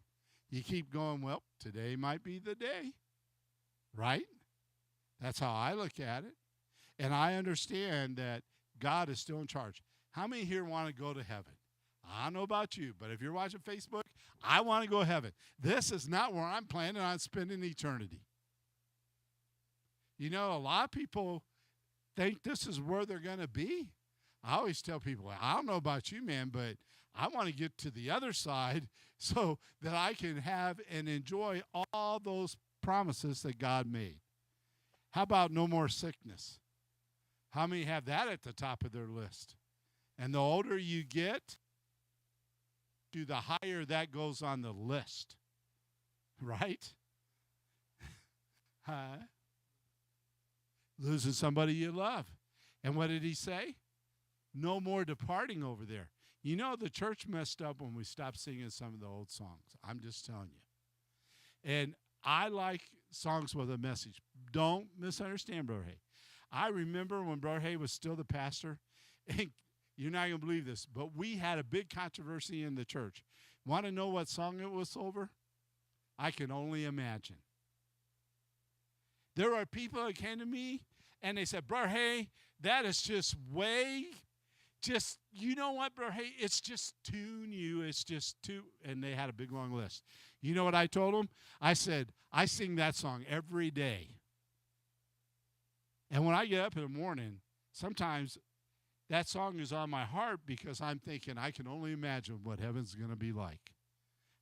A: You keep going, well, today might be the day, right? That's how I look at it. And I understand that God is still in charge. How many here want to go to heaven? I don't know about you, but if you're watching Facebook, I want to go to heaven. This is not where I'm planning on spending eternity. You know, a lot of people think this is where they're going to be. I always tell people, I don't know about you, man, but I want to get to the other side so that I can have and enjoy all those promises that God made. How about no more sickness? How many have that at the top of their list? And the older you get, the higher that goes on the list, right? Losing somebody you love. And what did he say? No more departing over there. You know, the church messed up when we stopped singing some of the old songs. I'm just telling you. And I like songs with a message. Don't misunderstand, Brother Hay. I remember when Brother Hay was still the pastor, and you're not going to believe this, but we had a big controversy in the church. Want to know what song it was over? I can only imagine. There are people that came to me, and they said, Brother Hay, that is just you know what, Brother Hay, it's just too new. It's just too, and they had a big, long list. You know what I told them? I said, I sing that song every day. And when I get up in the morning, sometimes that song is on my heart because I'm thinking I can only imagine what heaven's going to be like.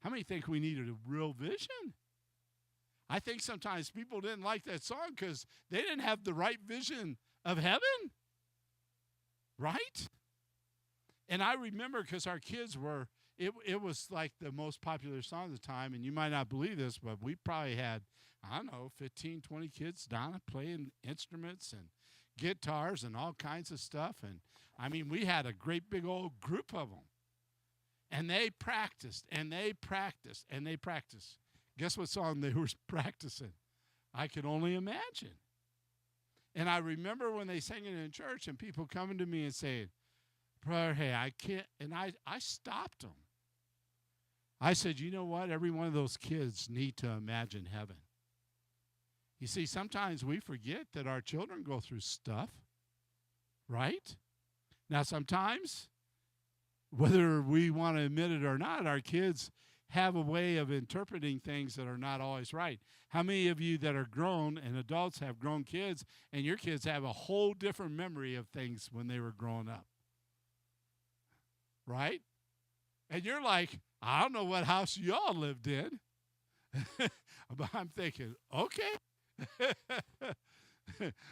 A: How many think we needed a real vision? I think sometimes people didn't like that song because they didn't have the right vision of heaven. Right? And I remember because our kids were, it was like the most popular song at the time, and you might not believe this, but we probably had, I don't know, 15, 20 kids, Donna, playing instruments and guitars and all kinds of stuff. And, I mean, we had a great big old group of them. And they practiced, and they practiced, and they practiced. Guess what song they were practicing? I can only imagine. And I remember when they sang it in church and people coming to me and saying, Brother, hey, I can't. And I stopped them. I said, you know what? Every one of those kids need to imagine heaven. You see, sometimes we forget that our children go through stuff, right? Now, sometimes, whether we want to admit it or not, our kids have a way of interpreting things that are not always right. How many of you that are grown and adults have grown kids, and your kids have a whole different memory of things when they were growing up? Right? And you're like, I don't know what house y'all lived in. But I'm thinking, okay.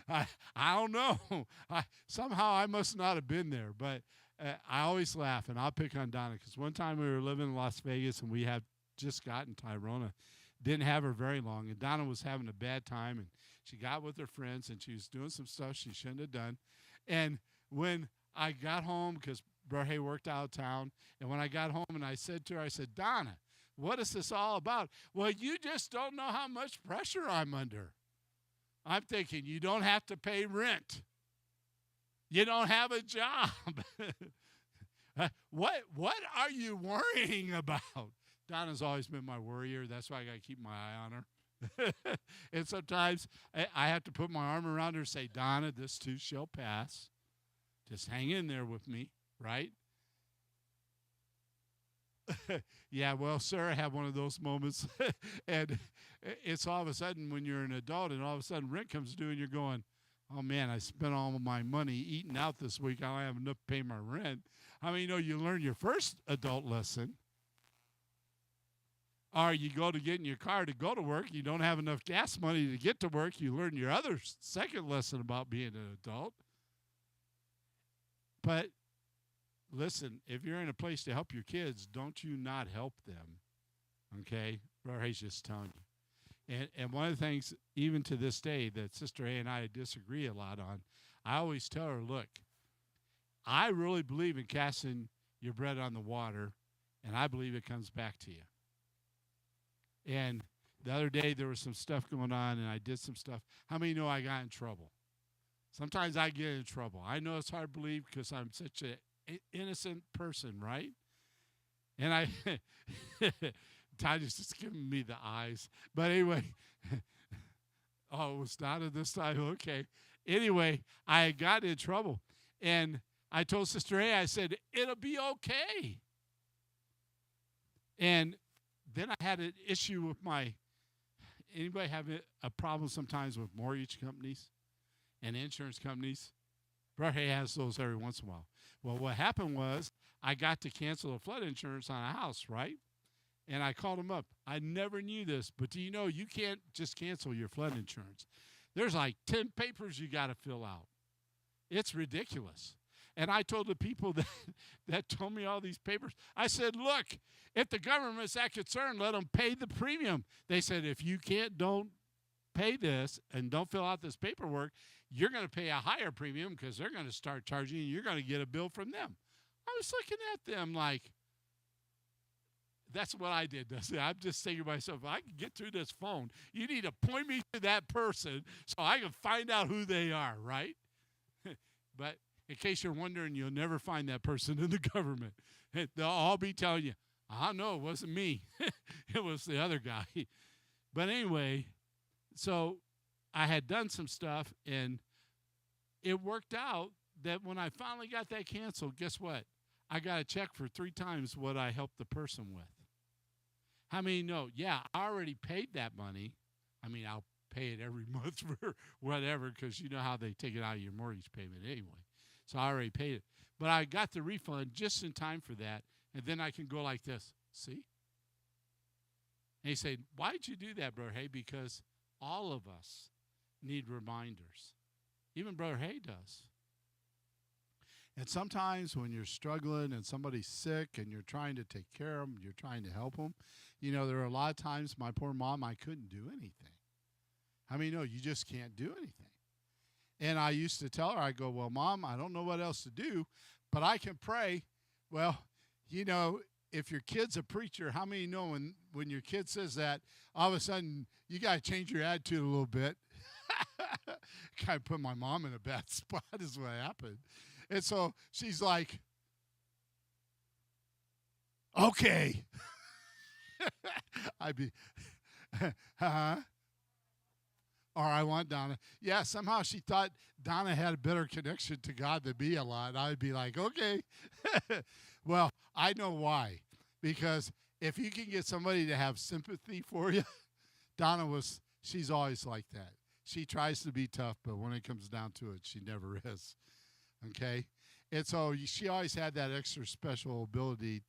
A: I don't know. Somehow I must not have been there, but I always laugh, and I'll pick on Donna, because one time we were living in Las Vegas, and we had just gotten Tyrona. Didn't have her very long, and Donna was having a bad time, and she got with her friends, and she was doing some stuff she shouldn't have done. And when I got home, because Brother Hay worked out of town, and when I got home and I said to her, I said, Donna, what is this all about? Well, you just don't know how much pressure I'm under. I'm thinking, you don't have to pay rent. You don't have a job. What are you worrying about? Donna's always been my worrier. That's why I got to keep my eye on her. And sometimes I have to put my arm around her and say, Donna, this too shall pass. Just hang in there with me, right? Yeah, well, Sarah had one of those moments. And it's all of a sudden when you're an adult and all of a sudden rent comes due and you're going, oh, man, I spent all of my money eating out this week. I don't have enough to pay my rent. How many know you learn your first adult lesson? Or you go to get in your car to go to work. You don't have enough gas money to get to work. You learn your other second lesson about being an adult. But listen, if you're in a place to help your kids, don't you not help them, okay? Brother Hay's just telling you. And one of the things, even to this day, that Sister A and I disagree a lot on, I always tell her, look, I really believe in casting your bread on the water, and I believe it comes back to you. And the other day, there was some stuff going on, and I did some stuff. How many know I got in trouble? Sometimes I get in trouble. I know it's hard to believe because I'm such an innocent person, right? And I, Tanya's just giving me the eyes. But anyway, oh, it was Donna this time? Okay. Anyway, I got in trouble. And I told Sister A, I said, it'll be okay. And then I had an issue with anybody have a problem sometimes with mortgage companies and insurance companies? Brother Hay has those every once in a while. Well, what happened was I got to cancel the flood insurance on a house, right? And I called him up. I never knew this, but do you know you can't just cancel your flood insurance? There's like 10 papers you got to fill out. It's ridiculous. And I told the people that told me all these papers, I said, look, if the government's that concerned, let them pay the premium. They said, if you don't pay this and don't fill out this paperwork, you're going to pay a higher premium because they're going to start charging you. You're going to get a bill from them. I was looking at them like, that's what I did. I'm just thinking to myself, I can get through this phone. You need to point me to that person so I can find out who they are, right? But in case you're wondering, you'll never find that person in the government. They'll all be telling you, no, it wasn't me. It was the other guy. But anyway, so I had done some stuff, and it worked out that when I finally got that canceled, guess what? I got a check for 3 times what I helped the person with. How many know? Yeah, I already paid that money. I mean, I'll pay it every month for whatever because you know how they take it out of your mortgage payment anyway. So I already paid it. But I got the refund just in time for that, and then I can go like this. See? And he said, why'd you do that, Brother Hay? Because all of us need reminders. Even Brother Hay does. And sometimes when you're struggling and somebody's sick and you're trying to take care of them, you're trying to help them, there are a lot of times my poor mom, I couldn't do anything. How many know you just can't do anything? And I used to tell her, I go, well, Mom, I don't know what else to do, but I can pray. Well, if your kid's a preacher, how many know when your kid says that, all of a sudden you got to change your attitude a little bit? Kind of put my mom in a bad spot is what happened. And so she's like, okay. I'd be, or I want Donna. Yeah, somehow she thought Donna had a better connection to God than me a lot. I'd be like, okay. Well, I know why. Because if you can get somebody to have sympathy for you, she's always like that. She tries to be tough, but when it comes down to it, she never is. Okay? And so she always had that extra special ability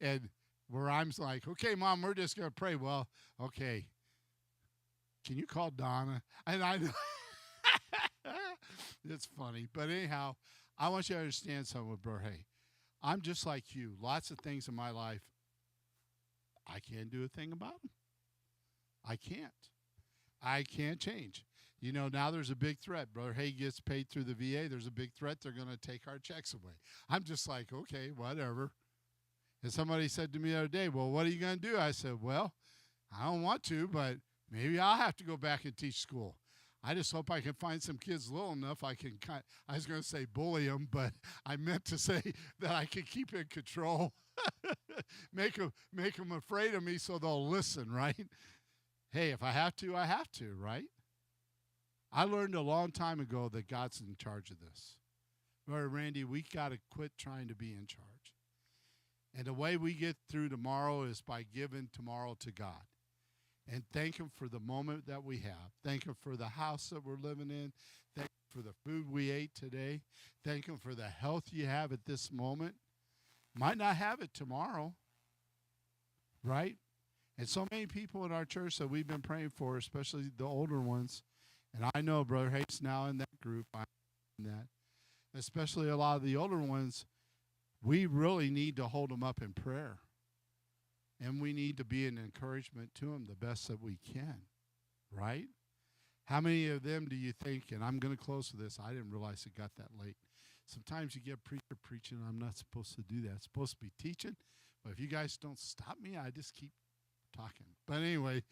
A: and where I'm like, okay, Mom, we're just going to pray. Well, okay. Can you call Donna? And I know. It's funny. But anyhow, I want you to understand something with Brother Hay. I'm just like you. Lots of things in my life, I can't do a thing about them. I can't change. Now there's a big threat. Brother Hay gets paid through the VA. There's a big threat. They're going to take our checks away. I'm just like, okay, whatever. And somebody said to me the other day, well, what are you going to do? I said, well, I don't want to, but maybe I'll have to go back and teach school. I just hope I can find some kids little enough I was going to say bully them, but I meant to say that I can keep in control, make them afraid of me so they'll listen, right? Hey, if I have to, I have to, right? I learned a long time ago that God's in charge of this. Brother Randy, we got to quit trying to be in charge. And the way we get through tomorrow is by giving tomorrow to God. And thank Him for the moment that we have. Thank Him for the house that we're living in. Thank Him for the food we ate today. Thank Him for the health you have at this moment. Might not have it tomorrow, right? And so many people in our church that we've been praying for, especially the older ones, and I know Brother Hayes now in that group, I'm in that, especially a lot of the older ones, we really need to hold them up in prayer. And we need to be an encouragement to them the best that we can, right? How many of them do you think, and I'm going to close with this, I didn't realize it got that late. Sometimes you get preacher preaching, I'm not supposed to do that. It's supposed to be teaching, but if you guys don't stop me, I just keep talking. But anyway,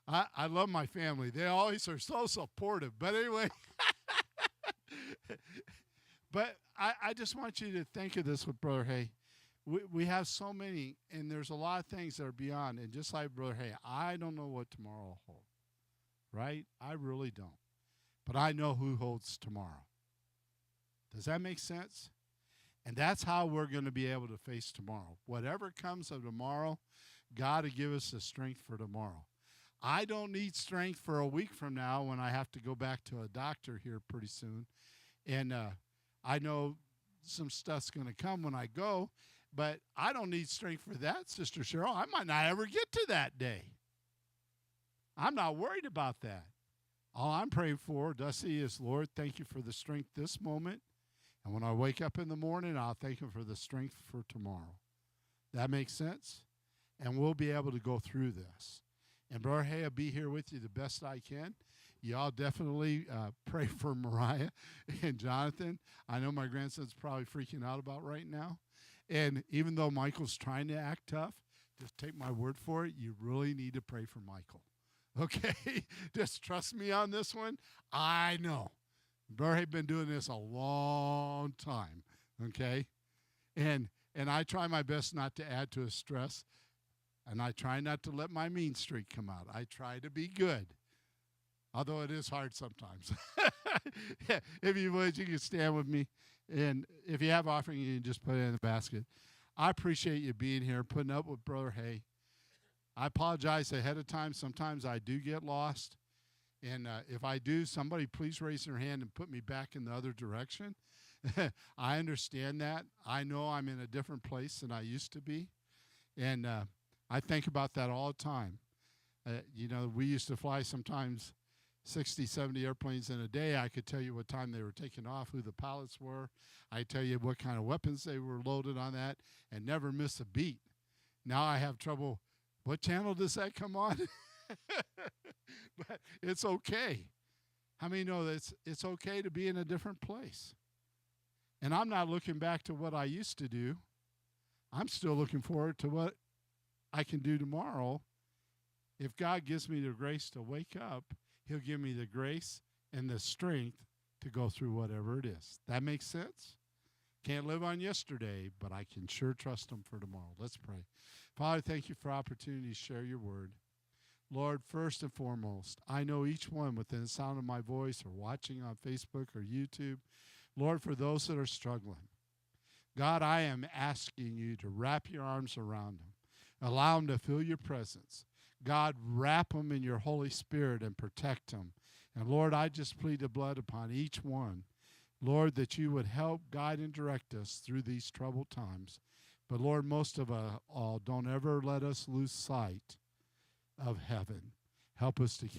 A: I love my family. They always are so supportive. But anyway, but I just want you to think of this with Brother Hay. We have so many, and there's a lot of things that are beyond. And just like Brother Hay, I don't know what tomorrow will hold, right? I really don't. But I know who holds tomorrow. Does that make sense? And that's how we're going to be able to face tomorrow. Whatever comes of tomorrow, God will give us the strength for tomorrow. I don't need strength for a week from now when I have to go back to a doctor here pretty soon. And I know some stuff's going to come when I go, but I don't need strength for that, Sister Cheryl. I might not ever get to that day. I'm not worried about that. All I'm praying for, Dusty, is, Lord, thank you for the strength this moment. And when I wake up in the morning, I'll thank him for the strength for tomorrow. That makes sense? And we'll be able to go through this. And Brother Hay, I'll be here with you the best I can. Y'all definitely pray for Mariah and Jonathan. I know my grandson's probably freaking out about right now. And even though Michael's trying to act tough, just take my word for it, you really need to pray for Michael. Okay? Just trust me on this one. I know. Brother Hay been doing this a long time. Okay? And I try my best not to add to his stress. And I try not to let my mean streak come out. I try to be good. Although it is hard sometimes. If you would, you can stand with me. And if you have offering, you can just put it in the basket. I appreciate you being here, putting up with Brother Hay. I apologize ahead of time. Sometimes I do get lost. And if I do, somebody please raise their hand and put me back in the other direction. I understand that. I know I'm in a different place than I used to be. And I think about that all the time. We used to fly sometimes 60, 70 airplanes in a day. I could tell you what time they were taking off, who the pilots were. I tell you what kind of weapons they were loaded on that, and never miss a beat. Now I have trouble. What channel does that come on? But it's okay. How many know that it's okay to be in a different place? And I'm not looking back to what I used to do. I'm still looking forward to what I can do tomorrow. If God gives me the grace to wake up, he'll give me the grace and the strength to go through whatever it is. That makes sense? Can't live on yesterday, but I can sure trust him for tomorrow. Let's pray. Father, thank you for opportunity to share your word. Lord, first and foremost, I know each one within the sound of my voice or watching on Facebook or YouTube, Lord, for those that are struggling, God, I am asking you to wrap your arms around them. Allow them to feel your presence. God, wrap them in your Holy Spirit and protect them. And Lord, I just plead the blood upon each one. Lord, that you would help, guide, and direct us through these troubled times. But Lord, most of all, don't ever let us lose sight of heaven. Help us to keep